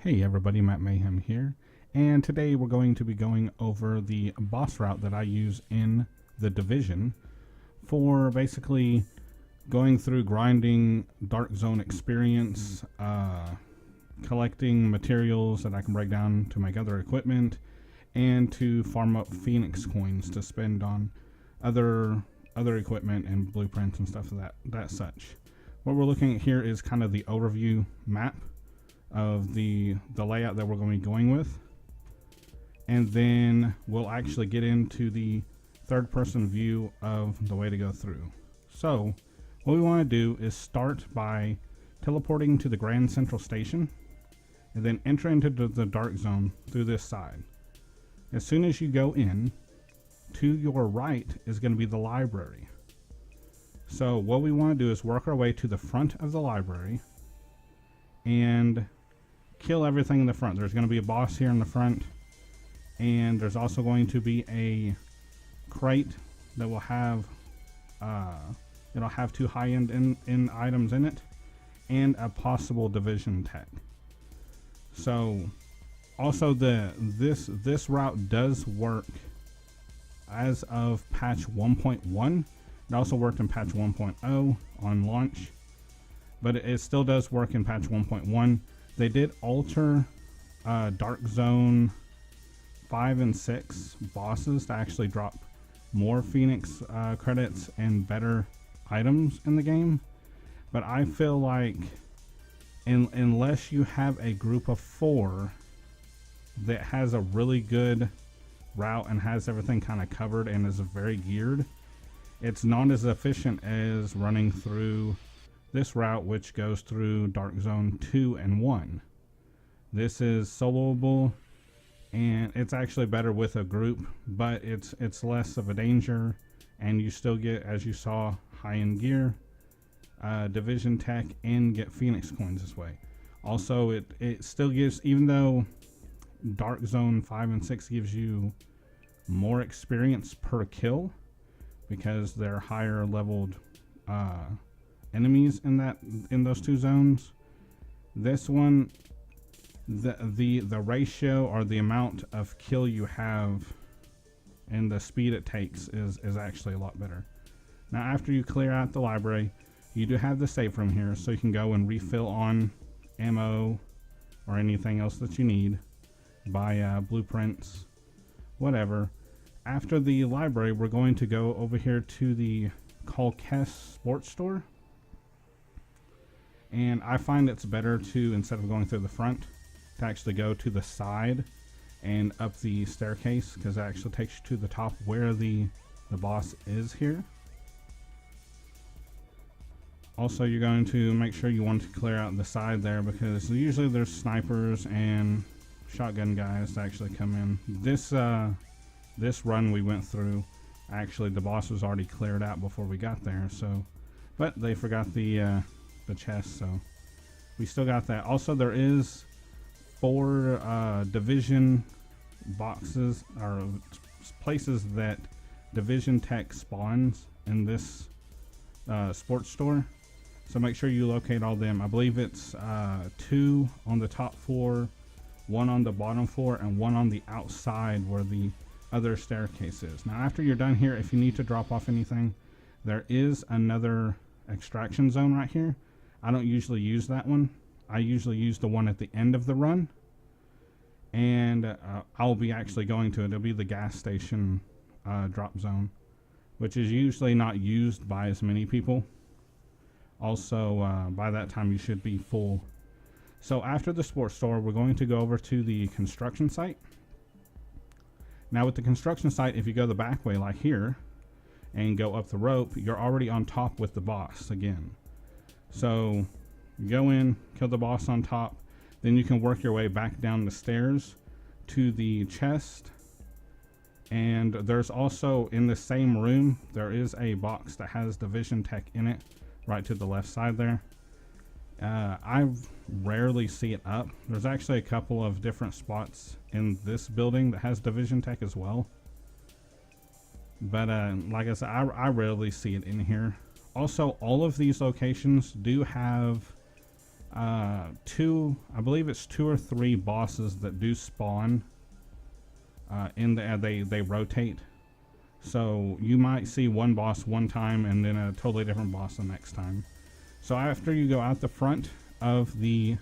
Hey everybody, Matt Mayhem here, and today we're going to be going over the boss route that I use in the Division for basically going through grinding Dark Zone experience, collecting materials that I can break down to make other equipment, and to farm up Phoenix coins to spend on other equipment and blueprints and stuff of that such. What we're looking at here is kind of the overview map of the layout that we're going to be going with, and then we'll actually get into the third person view of the way to go through. So what we want to do is start by teleporting to the Grand Central Station and then enter into the Dark Zone through this side. As soon as you go in, to your right is going to be the library. So what we want to do is work our way to the front of the library and kill everything in the front. There's going to be a boss here in the front, and there's also going to be a crate that will have it'll have two high-end in items in it and a possible Division tech. So also this route does work as of patch 1.1. It also worked in patch 1.0 on launch, but it still does work in patch 1.1. They did alter Dark Zone 5 and 6 bosses to actually drop more Phoenix credits and better items in the game. But I feel like unless you have a group of 4 that has a really good route and has everything kind of covered and is very geared, it's not as efficient as running through this route, which goes through Dark Zone 2 and 1. This is soloable, and it's actually better with a group, but it's less of a danger, and you still get, as you saw, high-end gear, Division tech, and get Phoenix coins this way. Also, it still gives, even though Dark Zone 5 and 6 gives you more experience per kill because they're higher leveled enemies in those two zones, this one, the ratio or the amount of kill you have and the speed it takes is actually a lot better. Now after you clear out the library, you do have the save room here, so you can go and refill on ammo or anything else that you need, buy blueprints, whatever. After the library, we're going to go over here to the Calkes Sports Store. And I find it's better to, instead of going through the front, to actually go to the side and up the staircase, because it actually takes you to the top where the boss is here. Also, you're going to make sure you want to clear out the side there, because usually there's snipers and shotgun guys that actually come in. This run we went through, actually the boss was already cleared out before we got there, so, but they forgot the chest, so we still got that. Also, there is 4 Division boxes or places that Division tech spawns in this sports store, so make sure you locate all them. I believe it's 2 on the top floor, 1 on the bottom floor, and 1 on the outside where the other staircase is. Now after you're done here, if you need to drop off anything, there is another extraction zone right here. I don't usually use that one. I usually use the one at the end of the run, and I'll be actually going to it. It'll be the gas station drop zone, which is usually not used by as many people. Also, by that time you should be full. So after the sports store, we're going to go over to the construction site. Now with the construction site, if you go the back way like here and go up the rope, you're already on top with the boss again. So you go in, kill the boss on top, then you can work your way back down the stairs to the chest. And there's also, in the same room, there is a box that has Division tech in it, right to the left side there. I rarely see it up. There's actually a couple of different spots in this building that has Division tech as well, but like I said, I rarely see it in here. Also, all of these locations do have I believe it's 2 or 3 bosses that do spawn in the they rotate. So you might see one boss one time and then a totally different boss the next time. So after you go out the front of the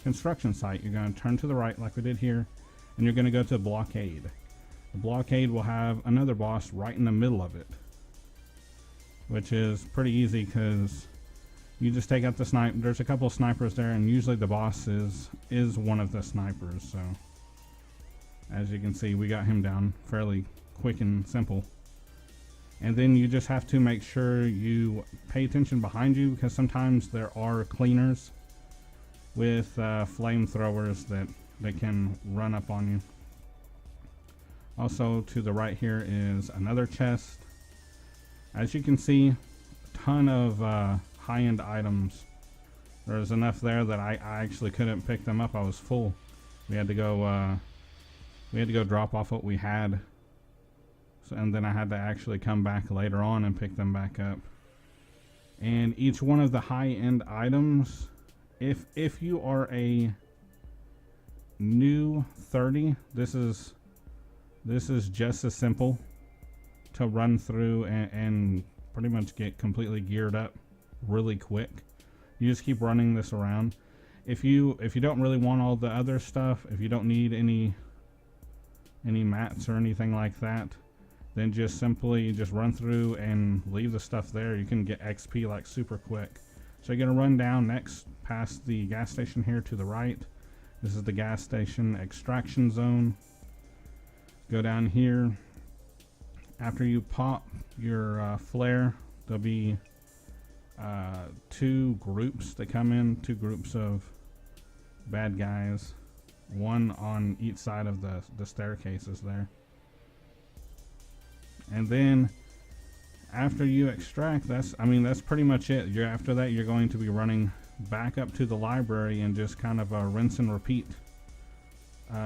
construction site, you're going to turn to the right like we did here, and you're going to go to blockade. The blockade will have another boss right in the middle of it, which is pretty easy because you just take out the sniper. There's a couple of snipers there, and usually the boss is one of the snipers. So as you can see, we got him down fairly quick and simple. And then you just have to make sure you pay attention behind you, because sometimes there are cleaners with flamethrowers that can run up on you. Also to the right here is another chest. As you can see, a ton of high-end items. There's enough there that I actually couldn't pick them up. I was full. We had to go drop off what we had. So, and then I had to actually come back later on and pick them back up. And each one of the high-end items, if you are a new 30, this is just as simple to run through and pretty much get completely geared up really quick. You just keep running this around. If you don't really want all the other stuff, if you don't need any mats or anything like that, then just simply run through and leave the stuff there. You can get XP like super quick. So you're gonna run down next past the gas station here to the right. This is the gas station extraction zone. Go down here. After you pop your flare, there'll be 2 groups that come in, 2 groups of bad guys, one on each side of the staircases there. And then after you extract, that's pretty much it. After that, you're going to be running back up to the library and just kind of a rinse and repeat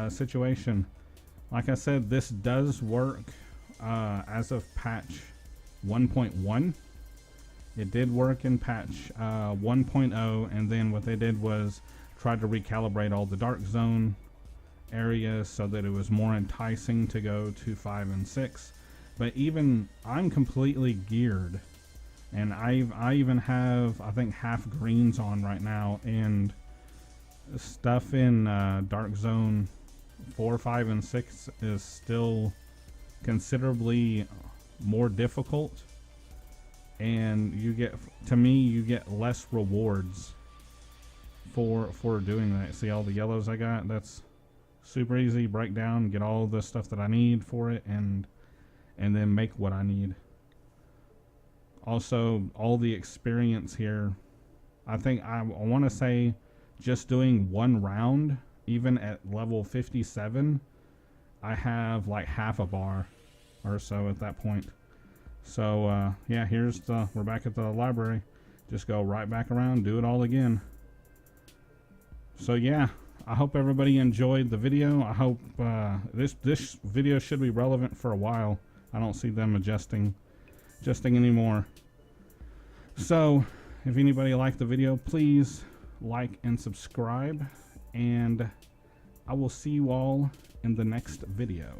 situation. Like I said, this does work as of patch 1.1. It did work in patch 1.0, and then what they did was try to recalibrate all the dark zone areas so that it was more enticing to go to 5 and 6. But even I'm completely geared, and I even have, I think, half greens on right now, and stuff in dark zone 4, 5, and 6 is still considerably more difficult, and you get less rewards for doing that. See all the yellows I got? That's super easy. Break down, get all the stuff that I need for it, and then make what I need. Also, all the experience here, I think I want to say just doing one round, even at level 57, I have like half a bar or so at that point. So yeah, we're back at the library. Just go right back around, do it all again. So yeah, I hope everybody enjoyed the video. I hope this video should be relevant for a while. I don't see them adjusting anymore. So if anybody liked the video, please like and subscribe, and I will see you all in the next video.